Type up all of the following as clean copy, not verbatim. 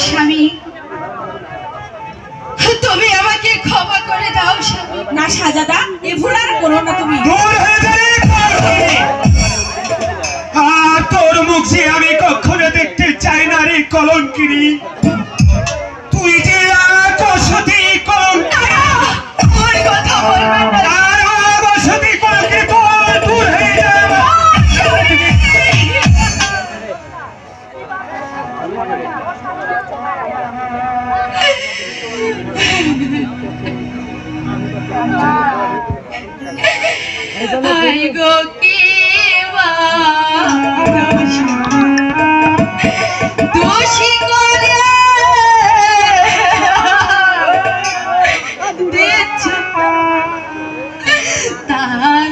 স্বামী, তুমি আমাকে ক্ষমা করে দাও স্বামী। না সাজাদা, এ ভুল আর করো না তুমি। তোর মুখ যে আমি কখনো দেখতে চাই না রে কলঙ্কিনী। তুই যে সতী কলঙ্কিনী, ওই কথা বলবেন না। সতী কলঙ্কিনী, তোর দূর হয়ে যাবে। আই গো কি দোষী করে দিচ্ছ তার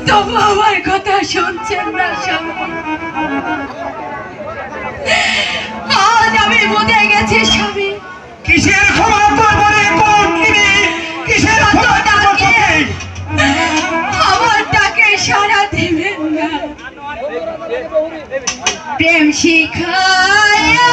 তবু আমার কথা শুনছেন না স্বামী। আজ আমি বুঝে গেছি স্বামী, কিসের ক্ষমা করবরে কলঙ্কিনী, কিসের ক্ষমা করবরে? আমার ডাকে সাড়া দিবেন না। প্রেম শিখায়া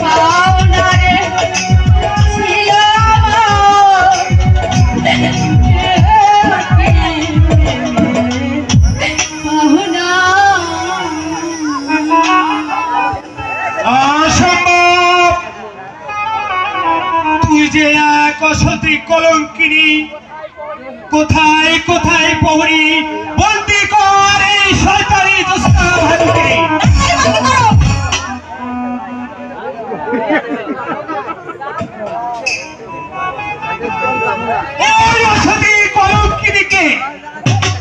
পাওনা রে ছিল পাওনা। অসম্ভব! তুই যে এক অসতী কলঙ্কিনী, কোথায় কোথায় প্রহরী বন্দি কর এই শয়তানি জ্যোৎস্না ভানুকে। ওই অসতী কলঙ্কিনীকে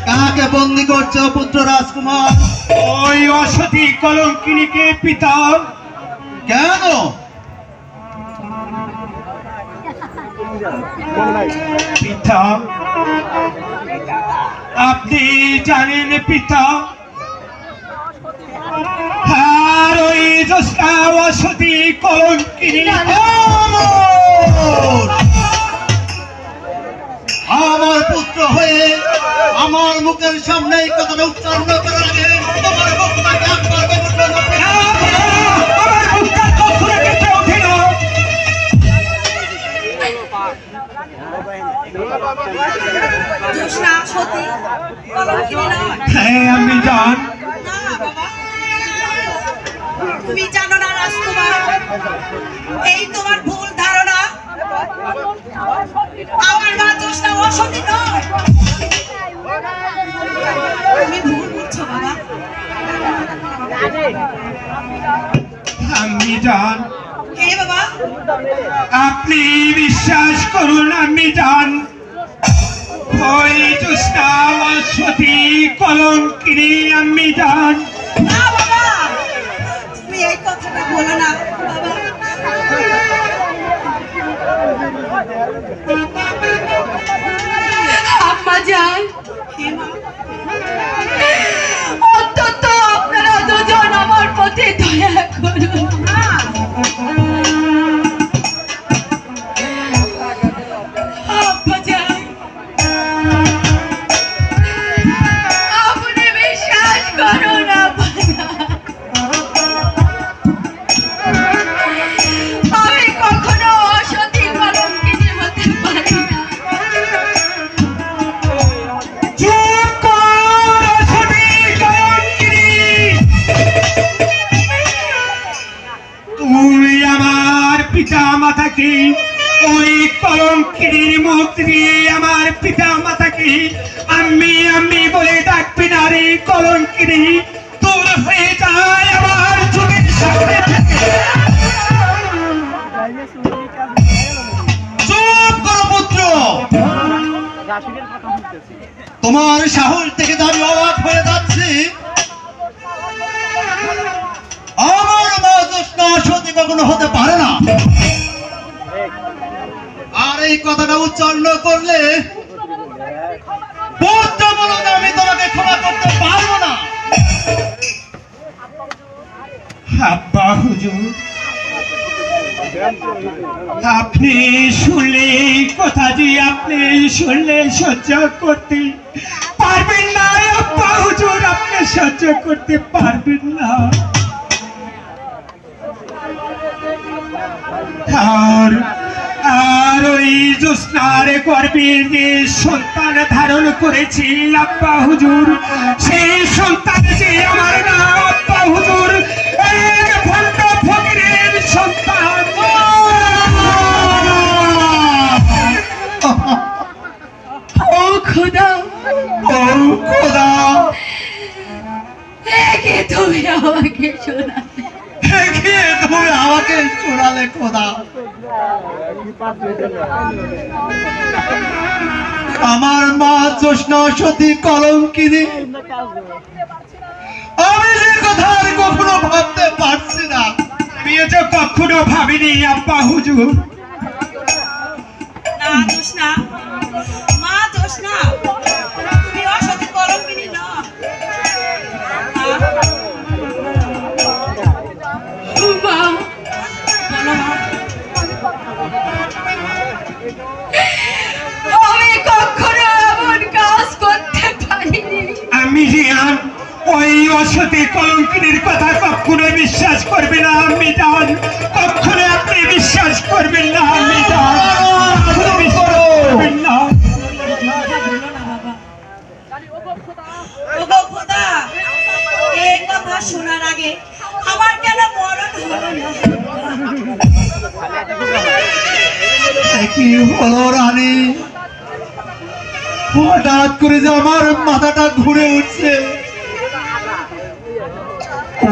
কাকে বন্দি করছো পুত্র রাজকুমার? ওই অসতী কলঙ্কিনীকে পিতা। কেন? পিতা, আপনি জানেন পিতা, আর ওই জ্যোৎস্না অসতী কলঙ্কিনী আমার পুত্র হয়ে আমার মুখের সামনে এই কথাটা উচ্চারণ করার আগে তোমার মুখটাকে একবার ব্যবহার করতে হবে। আমার মুখটা কখনো কেটে ওঠে না। জ্যোৎস্না সতী কলঙ্কিনী নয়। হ্যাঁ আমি জান। না বাবা, তুমি জানো না রাজকুমার, এই তোমার ভুল ধারণা। আমার মা জ্যোৎস্না অসতী নয়। তুমি ভুল বুঝছো বাবা। আমি জান। কে বাবা? আপনি বিশ্বাস করুন আমি জান। ওই জ্যোৎস্না অসতী কলঙ্কিনী আমি জান। না বাবা, তুমি এই কথাটা বলো না বাবা। আম্মা যান, হে মা, অন্তত আপনারা দুজন আমার প্রতি দয়া করুন। আব্বা যান, আপনি বিশ্বাস করুন আব্বা যান। আমি কখনো অসতী কলঙ্কিনী হতে পারি না। চুপ কর অসতী কলঙ্কিনী। তুমি আমার পিতা মাতাকে ওই কলঙ্কিনীর মুখ দিয়ে আমার পিতা মাতাকে আমি আমি বলে ডাকবি না রে কলঙ্কিনী। দূর হয়ে যায় আমার চোখের সামনে থেকে। চুপ করো পুত্র। তোমার সাহস থেকে তো আমি অবাক হয়ে যাচ্ছি। আমার মা জ্যোৎস্না অসতী কখনো হতে পারে না। আর এই কথাটা উচ্চারণ করলে পুত্র বলো যে আমি তোমাকে ক্ষমা করতে পারবো না। আব্বা হুজুর, আপনি শুনলে এই কথা যে আপনি শুনলে সহ্য করতে পারবেন না। আব্বা হুজুর, আপনি সহ্য করতে পারবেন না। আর ওই জ্যোৎস্নার গর্ভে যে সন্তান ধারণ করেছি আব্বা হুজুর, সেই সন্তান যে আমার না আব্বা হুজুর, এক ভণ্ড ফকিরের সন্তান। ও খোদা, ও খোদা, একে তুমি আমাকে শোনালে। কে তুমি আমাকে শোনালে খোদা। আমার মা জ্যোৎস্না অসতী কলঙ্কিনী, আমি যে কথা আর কখনো ভাবতে পারছি না। আমি তো কখনো ভাবিনি আব্বা হুজুর। না জ্যোৎস্না, মা জ্যোৎস্না, তুমি অসতী কলঙ্কিনী না। মা, বলো মা। আমি কখনো এমন কাজ করতে পারিনি। আমি রিয়ান ওই অসতী কলঙ্কিনীর কথা কখনো বিশ্বাস করবে না আমি জান, কখনো আপনি বিশ্বাস করবেন না আমি জান, কখনো বিশ্বাস করবেন না। ওগো খোদা, এই কথা শোনার আগে আমার কেন মরণ হলো না? কি হলো রানী? হঠাৎ করে যে আমার মাথাটা ঘুরে উঠছে,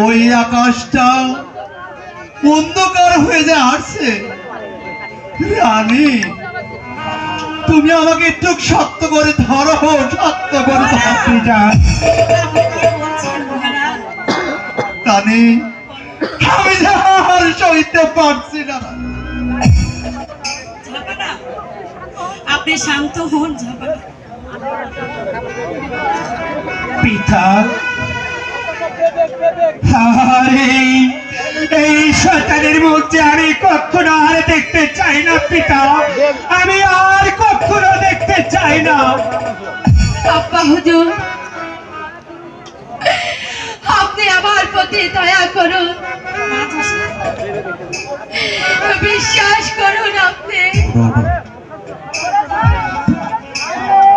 ওই আকাশটা অন্ধকার হয়ে যে আসছে। রানী, তুমি আমাকে একটু শক্ত করে ধরো, শক্ত করে ধরো। আপনি যান। কি বলছেন মহারাজ? রানী, আমি যে আর সইতে পারছি না। ঝাপানা, আপনি শান্ত হন ঝাপানা। পিতা, এই শয়তানের মধ্যে আমি কখনো আর দেখতে চাই না পিতা, আমি আর কখনো দেখতে চাই না। আব্বা হুজুর, আপনি আমার প্রতি দয়া করুন, মা জোসনা, বিশ্বাস করুন। আপনি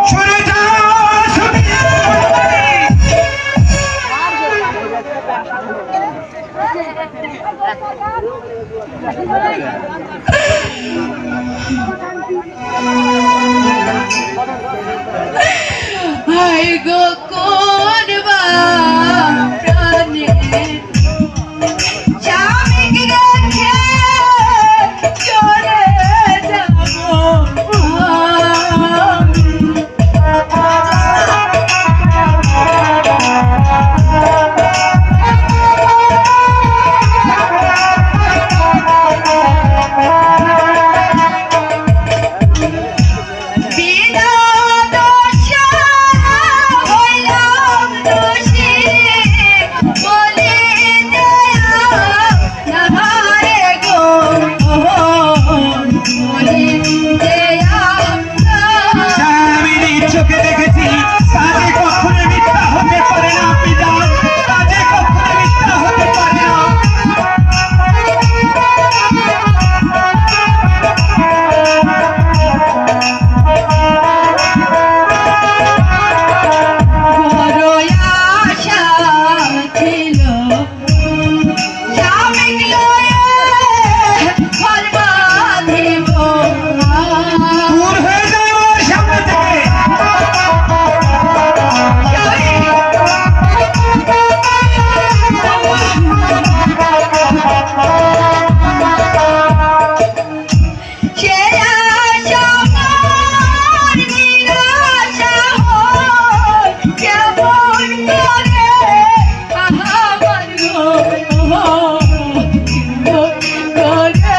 সরে যাও, সরে যাও। হাই গো কোন প্রাণে স্বামী রেখে চলে যাবো। চোখে দেখেছি, কাজে কখনো মিথ্যা হতে পারে না পিতা, কাজে কখনো মিথ্যা হতে পারে না। বড় আশা ছিল স্বামী লয়ে ঘর বাঁধিব। দূর হয়ে যাও আমার সামনে থেকে। সে আশা মোর নিরাশা হয়, কেমন করে আমার গো করে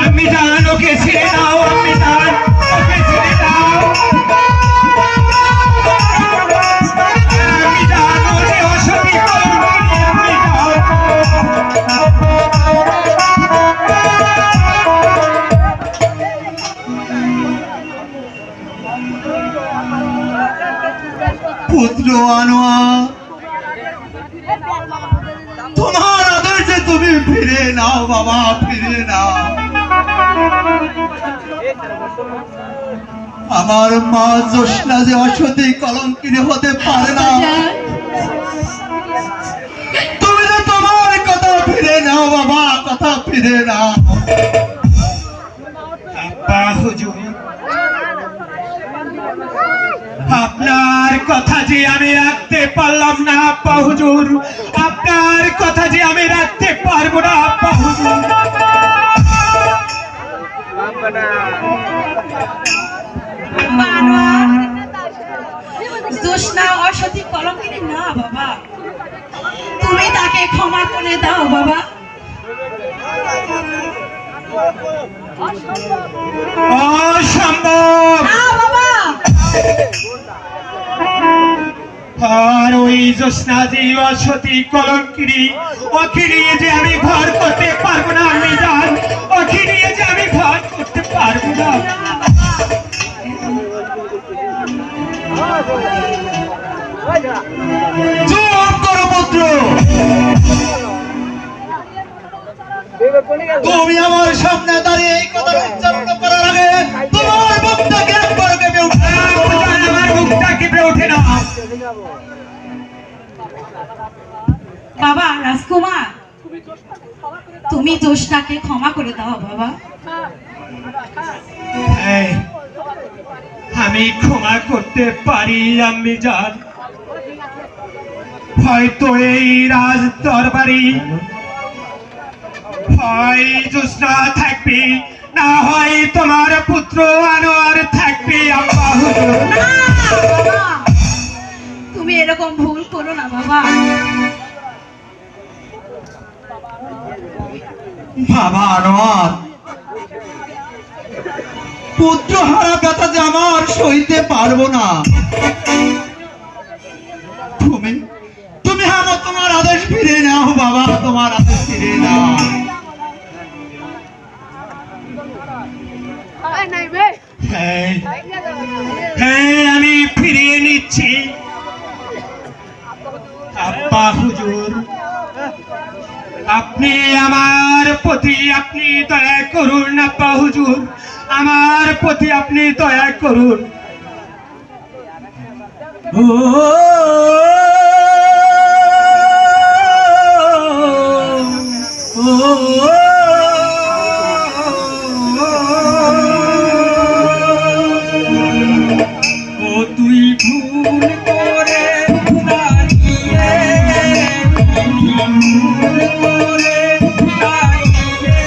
আমি জান, ওকে ছেড়ে দাও, আমি জান, ওকে ছেড়ে দাও। আমি জান, ওকে অসতী কলঙ্কিনী, আমি জান। পুত্র আনোয়া, তোমার আদর্শে তুমি ফিরে নাও বাবা, ফিরে নাও। আমার মা জোসনা যে অসতী কলঙ্কিনী হতে পারে না। তুমি যে তোমার কথা ফিরে নাও বাবা, কথা ফিরে নাও। আব্বা হুজুর, আপনার কথা যে আমি রাখতে পারলাম না আব্বা হুজুর, আপনার কথা যে আমি রাখতে পারবো না আব্বা হুজুর। জোসনা অসতী কলঙ্কিনী না বাবা, তুমি তাকে ক্ষমা করে দাও বাবা। অসম্ভব। না বাবা, আর ওই জ্যোৎস্নাজি অসতী কলঙ্কিনী, ওকে নিয়ে যে আমি ঘর করতে পারবো না আমি জান, ওকে নিয়ে যে আমি ঘর করতে পারবো না। তুমি আমার সামনে দাঁড়িয়ে এই কথা উচ্চারণ করার আগে তোমার মুখটাকে একবার কেঁপে উঠে আমার মুখটা কেঁপে ওঠে না। বাবা রাজকুমার, তুমি জোসনাকে ক্ষমা করে দাও বাবা। এই, আমি ক্ষমা করতে পারি আম্মি জান। হয়তো এই রাজ দরবারি হয় জোসনা থাকবে, না হয় তোমার পুত্র আনোয়ার থাকবে আব্বা হুজুর। না, বাবা, তুমি এরকম ভুল করো না বাবা। বাবা আনোয়ার, পুত্র হারা ব্যথা যে আমার সইতে পারবো না। তুমি তুমি আমার তোমার আদেশ ফিরে নাও বাবা, তোমার আদেশ ফিরে নাও। হ্যাঁ, হ্যাঁ, আমি ফিরিয়ে নিচ্ছি আব্বা হুজুর। আপনি আমার প্রতি আপনি দয়া করুন আব্বা হুজুর, আমার প্রতি আপনি দয়া করুন। ও তুই ভুল করে দাঁড়িয়ে, ভুল করে দাঁড়িয়ে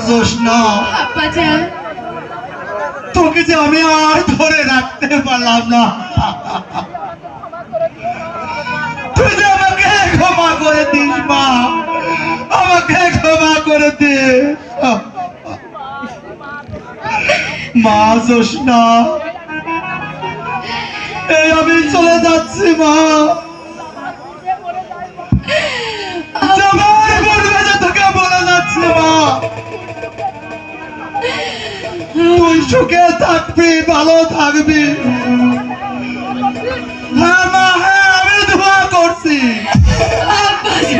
জোসনা, আব্বাজান তোকে যে আমি আর ধরে রাখতে পারলাম না। তুই যে আমাকে ক্ষমা করে দিস মা, আমাকে ক্ষমা করে দে মা। জোসনা, এই আমি চলে যাচ্ছি মা। তোকে বলে যাচ্ছি মা, তুই সুখে থাকবি, ভালো থাকবি। হ্যাঁ মা, হ্যাঁ আমি দোয়া করছি,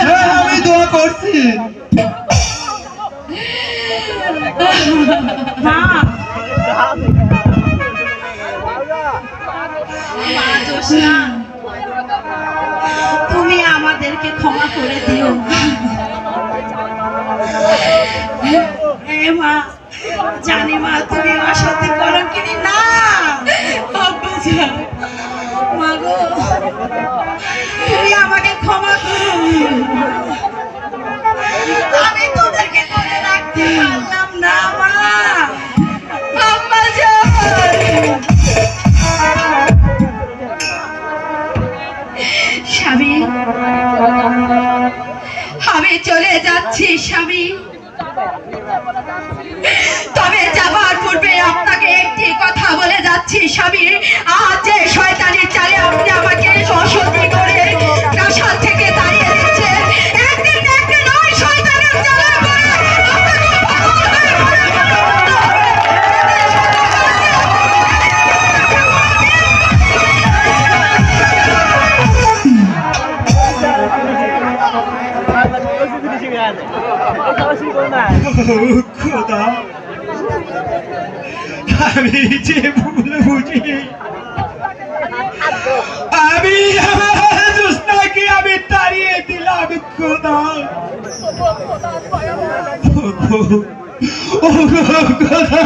হ্যাঁ আমি দোয়া করছি। মা জোসনা, তুমি আমাদেরকে ক্ষমা করে দিও। মা জানি মা তুমি অসতী কলঙ্কিনী না। মা গো, তুমি আমাকে ক্ষমা করো, আমি তোদেরকে ধরে রাখতে পারলাম না মা। স্বামী, আমি চলে যাচ্ছি স্বামী, তবে যাবার পূর্বে আপনাকে একটি কথা বলে যাচ্ছি স্বামী। আজ যে শয়তানি চালে আপনি আমাকে অসতী করে প্রাসাদ থেকে তাড়িয়ে দিচ্ছেন, একদিন না একদিন ওই শয়তানের জ্বালা পড়ে আপনাকে খোদা, আমি যে ভুল বুঝি, আমি আমার জোসনাকে আমি তাড়িয়ে দিলাম খোদা। ও খোদা,